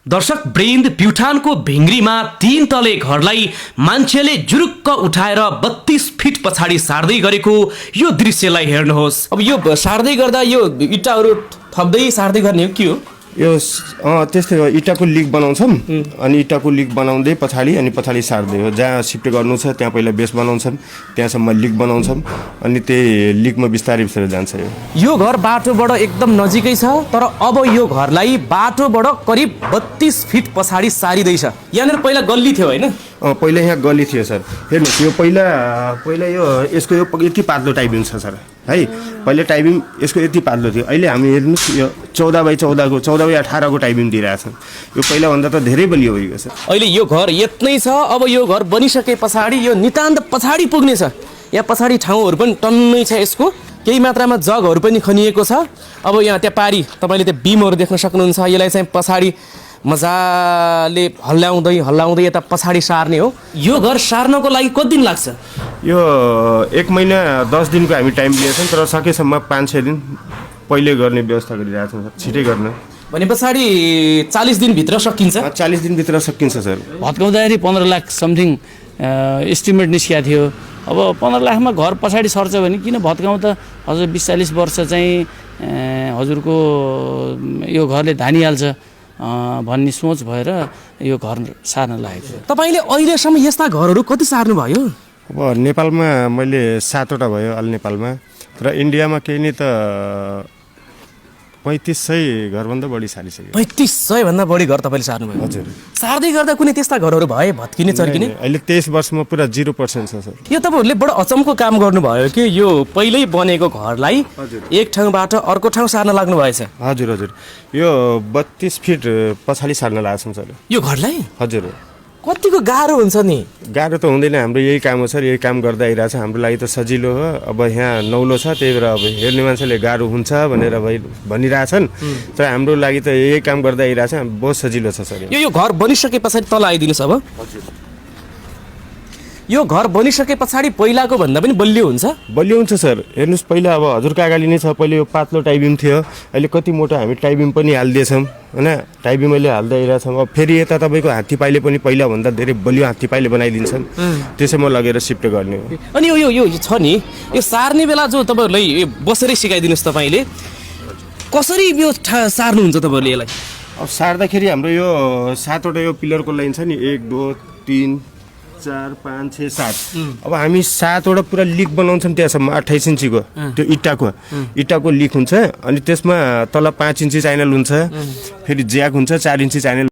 दर्शक वृन्द प्युठानको भिङ्ग्रीमा 3 तले घरलाई मान्छेले जुरुक्क उठाएर 32 फिट पछाडि सार्दै गरेको यो दृश्यलाई हेर्नुहोस्। अब यो सार्दै गर्दा यो इँटाहरू थप्दै सार्दै गर्ने हो के हो? यो त्यस्तै हो, इँटाको लिक बनाउँछौँ अनि इँटाको लिक बनाउँदै पछाडि सार्दै हो। जहाँ सिफ्ट गर्नु छ त्यहाँ पहिला बेस बनाउँछौँ, त्यहाँसम्म लिक बनाउँछौँ अनि त्यही लिकमा बिस्तारै जान्छ। यो घर बाटोबाट एकदम नजिकै छ, तर अब यो घरलाई बाटोबाट करिब 32 फिट पछाडि सारिँदैछ। यहाँनिर पहिला गल्ली थियो होइन? पहिला यहाँ गल्ली थियो सर। हेर्नुहोस्, यो पहिला यो यसको यो यति पातलो टाइपिङ छ सर है। पहिला टाइपिङ यसको यति पातलो थियो, अहिले हामी हेर्नुहोस् यो 14x18 को टाइपिङ दिइरहेछौँ। यो पहिलाभन्दा त धेरै बलियो भइगयो सर। अहिले यो घर यत्नै छ, अब यो घर बनिसके पछाडि यो नितान्त पछाडि पुग्नेछ। यहाँ पछाडि ठाउँहरू पनि टन्नै छ, यसको केही मात्रामा जगहरू पनि खनिएको छ। अब यहाँ त्यहाँ पारी तपाईँले त्यो बिमहरू देख्न सक्नुहुन्छ। यसलाई चाहिँ पछाडि मजाले हल्लाउँदै यता पछाडि सार्ने हो। यो घर सार्नको लागि कति दिन लाग्छ? यो 1 महिना 10 दिनको हामी टाइम लिएछौँ, तर सकेसम्म 5-6 दिन पहिले गर्ने व्यवस्था गरिरहेछौँ सर, छिटै गर्न। भने पछाडि 40 दिनभित्र सकिन्छ? 40 दिनभित्र सकिन्छ सर। भत्काउँदाखेरि 15 लाख समथिङ एस्टिमेट निस्किएको थियो। अब 15 लाखमा घर पछाडि सर्छ भने किन भत्काउँ त? हजुर 20-40 वर्ष चाहिँ हजुरको यो घरले धानिहाल्छ भन्ने सोच भएर यो घर सार्न लागेको। तपाईँले अहिलेसम्म यस्ता घरहरू कति सार्नु भयो? अब नेपालमा मैले 7वटा भयो अल नेपालमा, तर इन्डियामा केही नै त 3500 घरभन्दा बढी सारिसक्यो। 3500 भन्दा बढी घर तपाईँले सार्नुभयो? हजुर। सार्दै गर्दा कुनै त्यस्ता घरहरू भए भत्किने चर्किने? अहिले 23 वर्षमा पुरा 0% छ सर। यो तपाईँहरूले बडो अचम्मको काम गर्नुभयो कि यो पहिल्यै बनेको घरलाई एक ठाउँबाट अर्को ठाउँ सार्न लाग्नु भएछ। हजुर। यो 32 फिट पछाडि सार्न लागेछौँ सर यो घरलाई। हजुर। कतिको गाह्रो हुन्छ नि? गाह्रो त हुँदैन, हाम्रो यही काम हो सर। यही काम गर्दै आइरहेछ, हाम्रो लागि त सजिलो हो। अब यहाँ नौलो छ, त्यही भएर अब हेर्ने मान्छेले गाह्रो हुन्छ भनेर भनिरहेछन्, तर हाम्रो लागि त यही काम गर्दै आइरहेछ, बहुत सजिलो छ सर। यो घर बनिसके पछाडि तल आइदिनुहोस्। अब यो घर बनिसके पछाडि पहिलाको भन्दा पनि बलियो हुन्छ? बलियो हुन्छ सर। हेर्नुहोस्, पहिला अब हजुरको अगाडि नै छ, पहिले यो पातलो टाइबिम थियो, अहिले कति मोटो हामी टाइबिम पनि हालिदिएछौँ होइन। टाइबिम अहिले हाल्दै आइरहेछौँ। अब फेरि यता तपाईँको हात्ती पाइले पनि पहिलाभन्दा धेरै बलियो हात्ती पाइले बनाइदिन्छौँ, त्यसैमा लगेर सिफ्ट गर्ने हो। अनि यो छ नि, यो सार्ने बेला जो तपाईँहरूलाई बसेरै सिकाइदिनुहोस् तपाईँले कसरी यो सार्नुहुन्छ तपाईँहरूले यसलाई? अब सार्दाखेरि हाम्रो यो 7वटा यो पिलरको लाइन छ नि, 1 2 3 4 5 6 7। अब हामी 7वटा पुरा लिक बनाउँछौँ त्यहाँसम्म 28 इन्चीको त्यो इँटाको लिक हुन्छ। अनि त्यसमा तल 5 इन्ची च्यानल हुन्छ, फेरि ज्याक हुन्छ 4 इन्ची च्यानल